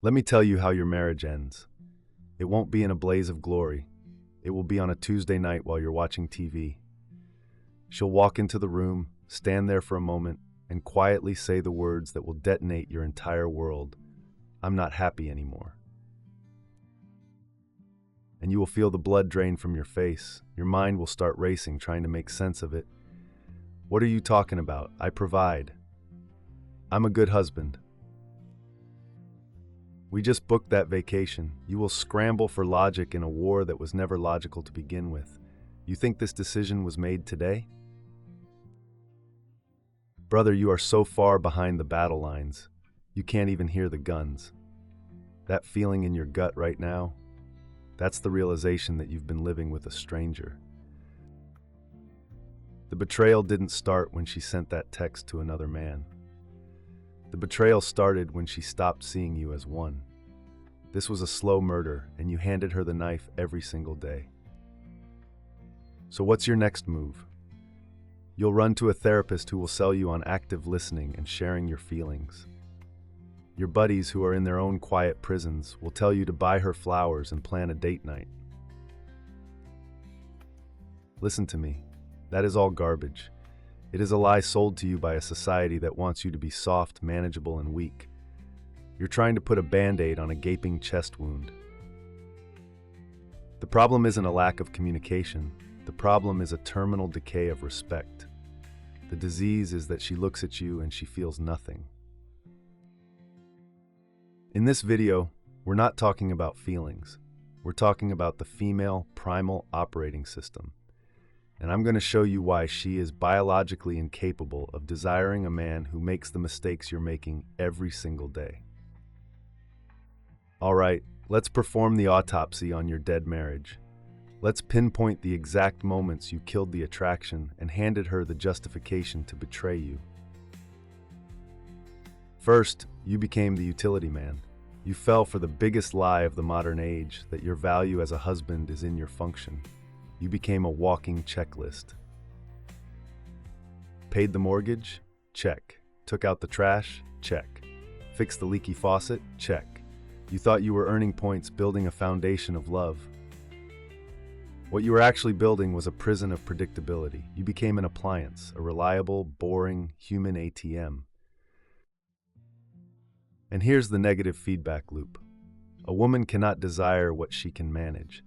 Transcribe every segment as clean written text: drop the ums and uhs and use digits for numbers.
Let me tell you how your marriage ends. It won't be in a blaze of glory. It will be on a Tuesday night while you're watching TV. She'll walk into the room, stand there for a moment, and quietly say the words that will detonate your entire world. I'm not happy anymore. And you will feel the blood drain from your face. Your mind will start racing, trying to make sense of it. What are you talking about? I provide. I'm a good husband. We just booked that vacation. You will scramble for logic in a war that was never logical to begin with. You think this decision was made today? Brother, you are so far behind the battle lines, you can't even hear the guns. That feeling in your gut right now, that's the realization that you've been living with a stranger. The betrayal didn't start when she sent that text to another man. The betrayal started when she stopped seeing you as one. This was a slow murder, and you handed her the knife every single day. So what's your next move? You'll run to a therapist who will sell you on active listening and sharing your feelings. Your buddies who are in their own quiet prisons will tell you to buy her flowers and plan a date night. Listen to me. That is all garbage. It is a lie sold to you by a society that wants you to be soft, manageable, and weak. You're trying to put a Band-Aid on a gaping chest wound. The problem isn't a lack of communication. The problem is a terminal decay of respect. The disease is that she looks at you and she feels nothing. In this video, we're not talking about feelings. We're talking about the female primal operating system. And I'm going to show you why she is biologically incapable of desiring a man who makes the mistakes you're making every single day. All right, let's perform the autopsy on your dead marriage. Let's pinpoint the exact moments you killed the attraction and handed her the justification to betray you. First, you became the utility man. You fell for the biggest lie of the modern age, that your value as a husband is in your function. You became a walking checklist. Paid the mortgage? Check. Took out the trash? Check. Fixed the leaky faucet? Check. You thought you were earning points building a foundation of love. What you were actually building was a prison of predictability. You became an appliance, a reliable, boring, human ATM. And here's the negative feedback loop. A woman cannot desire what she can manage.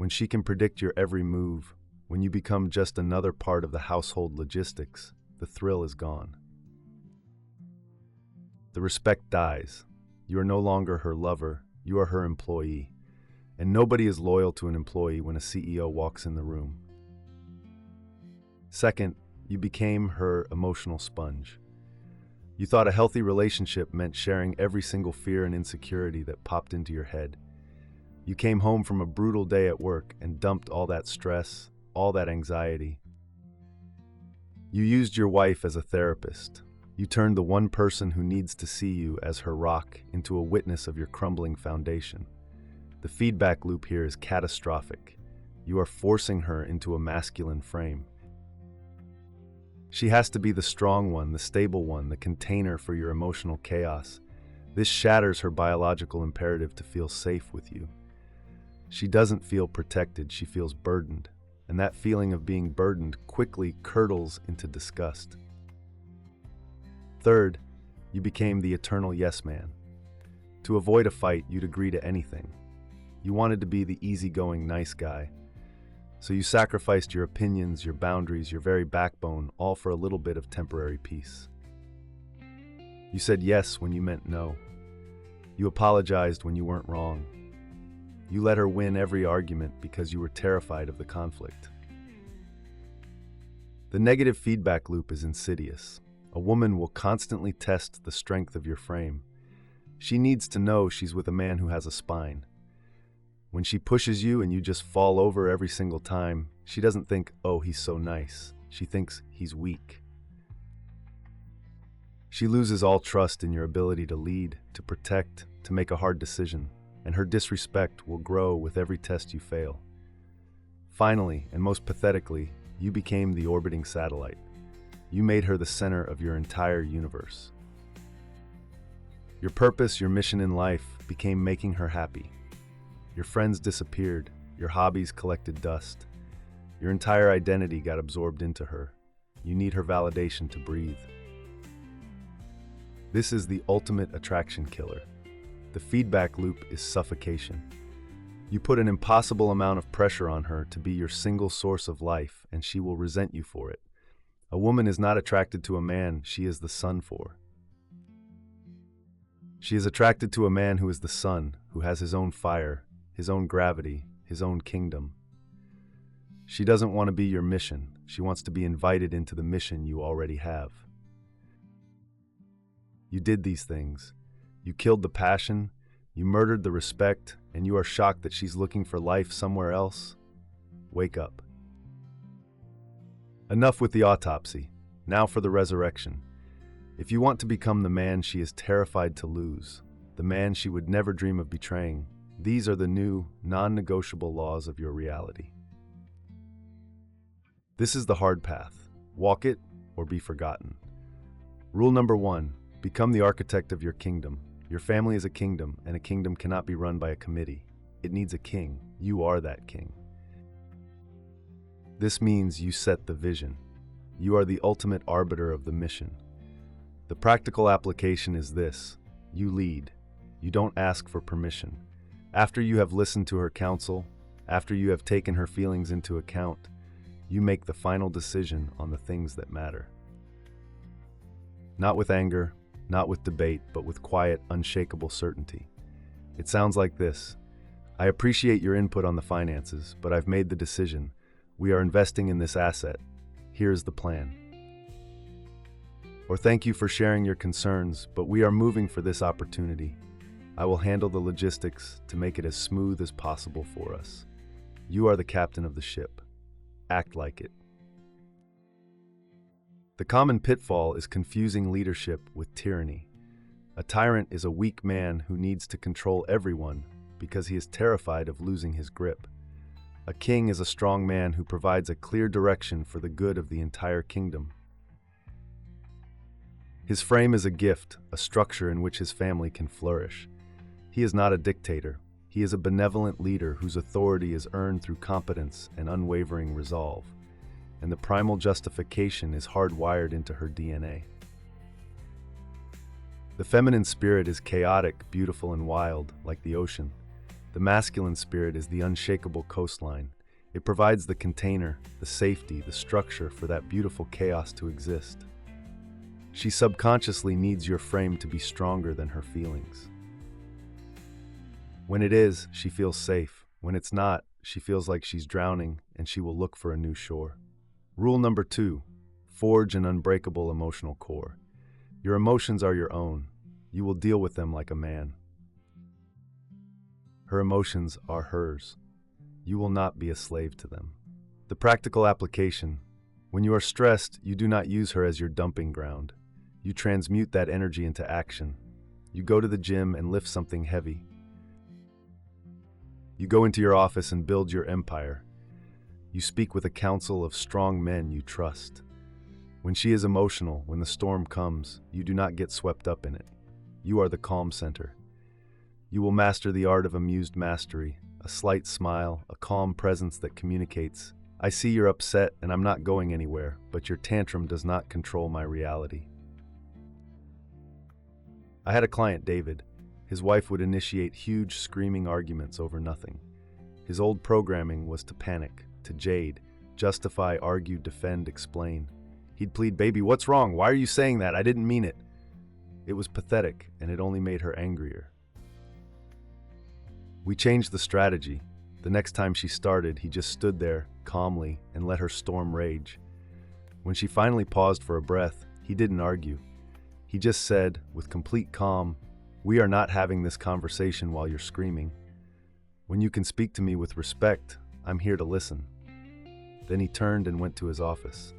When she can predict your every move, when you become just another part of the household logistics, the thrill is gone. The respect dies. You are no longer her lover, you are her employee. And nobody is loyal to an employee when a CEO walks in the room. Second, you became her emotional sponge. You thought a healthy relationship meant sharing every single fear and insecurity that popped into your head. You came home from a brutal day at work and dumped all that stress, all that anxiety. You used your wife as a therapist. You turned the one person who needs to see you as her rock into a witness of your crumbling foundation. The feedback loop here is catastrophic. You are forcing her into a masculine frame. She has to be the strong one, the stable one, the container for your emotional chaos. This shatters her biological imperative to feel safe with you. She doesn't feel protected, she feels burdened. And that feeling of being burdened quickly curdles into disgust. Third, you became the eternal yes man. To avoid a fight, you'd agree to anything. You wanted to be the easygoing nice guy. So you sacrificed your opinions, your boundaries, your very backbone, all for a little bit of temporary peace. You said yes when you meant no. You apologized when you weren't wrong. You let her win every argument because you were terrified of the conflict. The negative feedback loop is insidious. A woman will constantly test the strength of your frame. She needs to know she's with a man who has a spine. When she pushes you and you just fall over every single time, she doesn't think, oh, he's so nice. She thinks he's weak. She loses all trust in your ability to lead, to protect, to make a hard decision, and her disrespect will grow with every test you fail. Finally, and most pathetically, you became the orbiting satellite. You made her the center of your entire universe. Your purpose, your mission in life became making her happy. Your friends disappeared, your hobbies collected dust. Your entire identity got absorbed into her. You need her validation to breathe. This is the ultimate attraction killer. The feedback loop is suffocation. You put an impossible amount of pressure on her to be your single source of life, and she will resent you for it. A woman is not attracted to a man she is the sun for. She is attracted to a man who is the sun, who has his own fire, his own gravity, his own kingdom. She doesn't want to be your mission. She wants to be invited into the mission you already have. You did these things. You killed the passion, you murdered the respect, and you are shocked that she's looking for life somewhere else? Wake up. Enough with the autopsy. Now for the resurrection. If you want to become the man she is terrified to lose, the man she would never dream of betraying, these are the new, non-negotiable laws of your reality. This is the hard path. Walk it or be forgotten. Rule number 1, become the architect of your kingdom. Your family is a kingdom, and a kingdom cannot be run by a committee. It needs a king. You are that king. This means you set the vision. You are the ultimate arbiter of the mission. The practical application is this: you lead. You don't ask for permission. After you have listened to her counsel, after you have taken her feelings into account, you make the final decision on the things that matter. Not with anger, not with debate, but with quiet, unshakable certainty. It sounds like this: I appreciate your input on the finances, but I've made the decision. We are investing in this asset. Here's the plan. Or thank you for sharing your concerns, but we are moving for this opportunity. I will handle the logistics to make it as smooth as possible for us. You are the captain of the ship. Act like it. The common pitfall is confusing leadership with tyranny. A tyrant is a weak man who needs to control everyone because he is terrified of losing his grip. A king is a strong man who provides a clear direction for the good of the entire kingdom. His frame is a gift, a structure in which his family can flourish. He is not a dictator. He is a benevolent leader whose authority is earned through competence and unwavering resolve. And the primal justification is hardwired into her DNA. The feminine spirit is chaotic, beautiful, and wild, like the ocean. The masculine spirit is the unshakable coastline. It provides the container, the safety, the structure for that beautiful chaos to exist. She subconsciously needs your frame to be stronger than her feelings. When it is, she feels safe. When it's not, she feels like she's drowning and she will look for a new shore. Rule number 2, forge an unbreakable emotional core. Your emotions are your own. You will deal with them like a man. Her emotions are hers. You will not be a slave to them. The practical application: when you are stressed, you do not use her as your dumping ground. You transmute that energy into action. You go to the gym and lift something heavy. You go into your office and build your empire. You speak with a council of strong men you trust. When she is emotional, when the storm comes, you do not get swept up in it. You are the calm center. You will master the art of amused mastery, a slight smile, a calm presence that communicates, I see you're upset and I'm not going anywhere, but your tantrum does not control my reality. I had a client, David. His wife would initiate huge screaming arguments over nothing. His old programming was to panic, to jade, justify, argue, defend, explain. He'd plead, "Baby, what's wrong? Why are you saying that? I didn't mean it." It was pathetic, and it only made her angrier. We changed the strategy. The next time she started, he just stood there, calmly, and let her storm rage. When she finally paused for a breath, he didn't argue. He just said, with complete calm, "We are not having this conversation while you're screaming. When you can speak to me with respect, I'm here to listen." Then he turned and went to his office.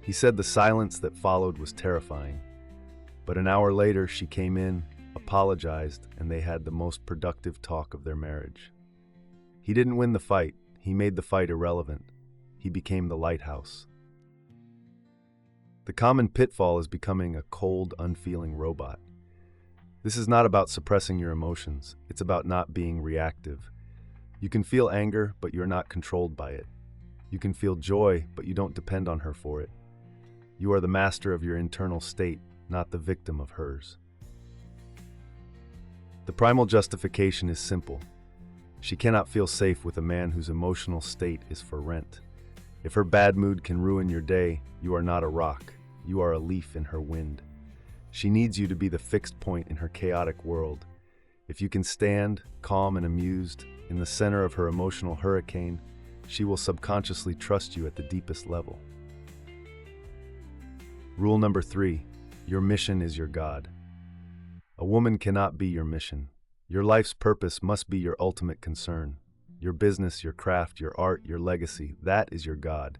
He said the silence that followed was terrifying. But an hour later, she came in, apologized, and they had the most productive talk of their marriage. He didn't win the fight. He made the fight irrelevant. He became the lighthouse. The common pitfall is becoming a cold, unfeeling robot. This is not about suppressing your emotions. It's about not being reactive. You can feel anger, but you're not controlled by it. You can feel joy, but you don't depend on her for it. You are the master of your internal state, not the victim of hers. The primal justification is simple. She cannot feel safe with a man whose emotional state is for rent. If her bad mood can ruin your day, you are not a rock. You are a leaf in her wind. She needs you to be the fixed point in her chaotic world. If you can stand, calm and amused, in the center of her emotional hurricane, she will subconsciously trust you at the deepest level. Rule number 3, your mission is your God. A woman cannot be your mission. Your life's purpose must be your ultimate concern. Your business, your craft, your art, your legacy, that is your God.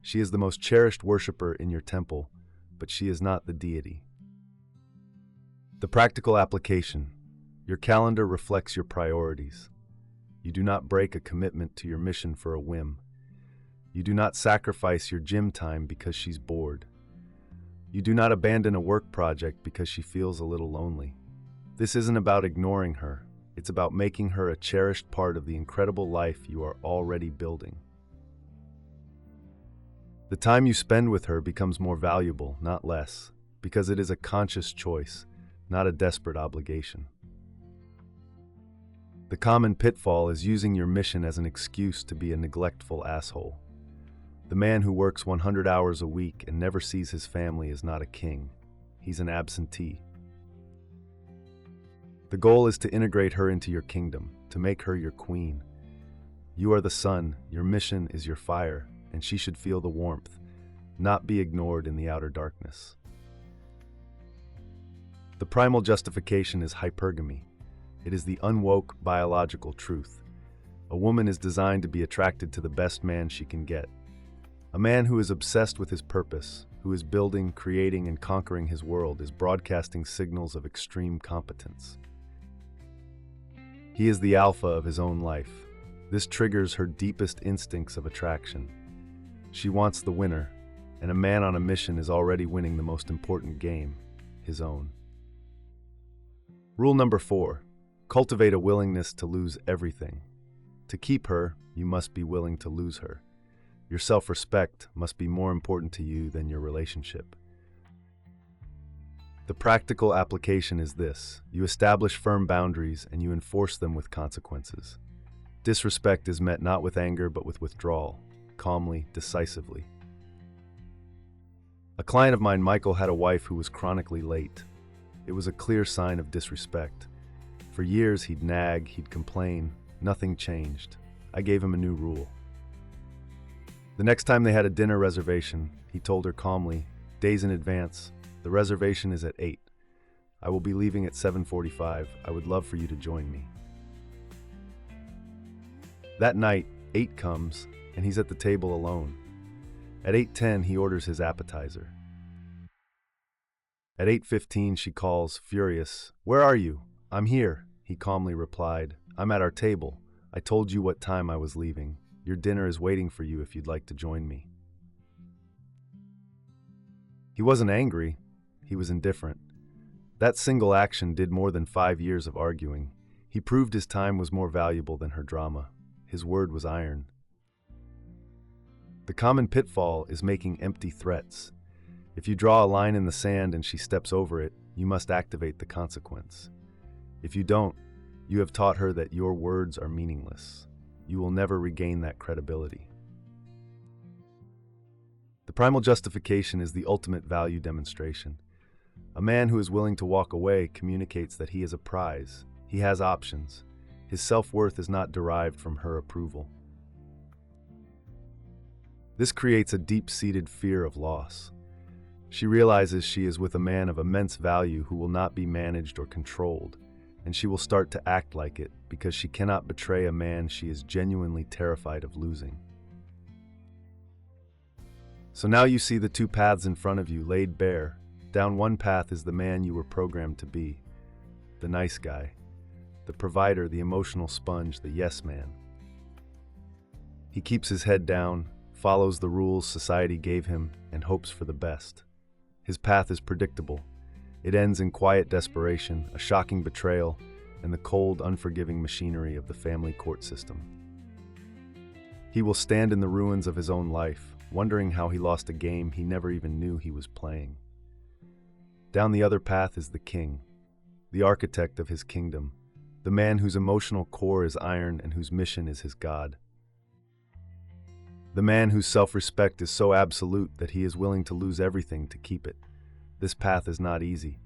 She is the most cherished worshiper in your temple, but she is not the deity. The practical application. Your calendar reflects your priorities. You do not break a commitment to your mission for a whim. You do not sacrifice your gym time because she's bored. You do not abandon a work project because she feels a little lonely. This isn't about ignoring her. It's about making her a cherished part of the incredible life you are already building. The time you spend with her becomes more valuable, not less, because it is a conscious choice, not a desperate obligation. The common pitfall is using your mission as an excuse to be a neglectful asshole. The man who works 100 hours a week and never sees his family is not a king. He's an absentee. The goal is to integrate her into your kingdom, to make her your queen. You are the sun, your mission is your fire, and she should feel the warmth, not be ignored in the outer darkness. The primal justification is hypergamy. It is the unwoke biological truth. A woman is designed to be attracted to the best man she can get. A man who is obsessed with his purpose, who is building, creating, and conquering his world, is broadcasting signals of extreme competence. He is the alpha of his own life. This triggers her deepest instincts of attraction. She wants the winner, and a man on a mission is already winning the most important game, his own. Rule number 4, cultivate a willingness to lose everything. To keep her, you must be willing to lose her. Your self-respect must be more important to you than your relationship. The practical application is this: you establish firm boundaries and you enforce them with consequences. Disrespect is met not with anger but with withdrawal, calmly, decisively. A client of mine, Michael, had a wife who was chronically late. It was a clear sign of disrespect. For years he'd nag, he'd complain, nothing changed. I gave him a new rule. The next time they had a dinner reservation, he told her calmly, days in advance, the reservation is at 8. I will be leaving at 7:45. I would love for you to join me. That night, 8 comes, and he's at the table alone. At 8:10, he orders his appetizer. At 8:15, she calls, furious. Where are you? I'm here, he calmly replied. I'm at our table. I told you what time I was leaving. Your dinner is waiting for you if you'd like to join me. He wasn't angry. He was indifferent. That single action did more than 5 years of arguing. He proved his time was more valuable than her drama. His word was iron. The common pitfall is making empty threats. If you draw a line in the sand and she steps over it, you must activate the consequence. If you don't, you have taught her that your words are meaningless. You will never regain that credibility. The primal justification is the ultimate value demonstration. A man who is willing to walk away communicates that he is a prize. He has options. His self-worth is not derived from her approval. This creates a deep-seated fear of loss. She realizes she is with a man of immense value who will not be managed or controlled, and she will start to act like it because she cannot betray a man she is genuinely terrified of losing. So now you see the two paths in front of you laid bare. Down one path is the man you were programmed to be, the nice guy, the provider, the emotional sponge, the yes man. He keeps his head down, follows the rules society gave him, and hopes for the best. His path is predictable. It ends in quiet desperation, a shocking betrayal, and the cold, unforgiving machinery of the family court system. He will stand in the ruins of his own life, wondering how he lost a game he never even knew he was playing. Down the other path is the king, the architect of his kingdom, the man whose emotional core is iron and whose mission is his God. The man whose self-respect is so absolute that he is willing to lose everything to keep it. This path is not easy.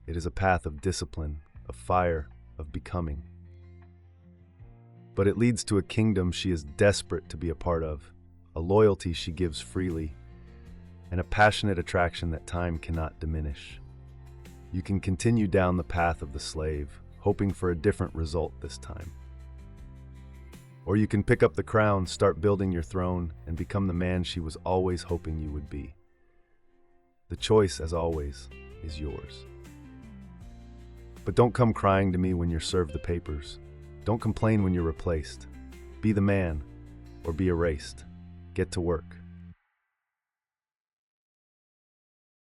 It is a path of discipline, of fire, of becoming. But it leads to a kingdom she is desperate to be a part of, a loyalty she gives freely, and a passionate attraction that time cannot diminish. You can continue down the path of the slave, hoping for a different result this time. Or you can pick up the crown, start building your throne, and become the man she was always hoping you would be. The choice, as always, is yours. But don't come crying to me when you're served the papers. Don't complain when you're replaced. Be the man, or be erased. Get to work.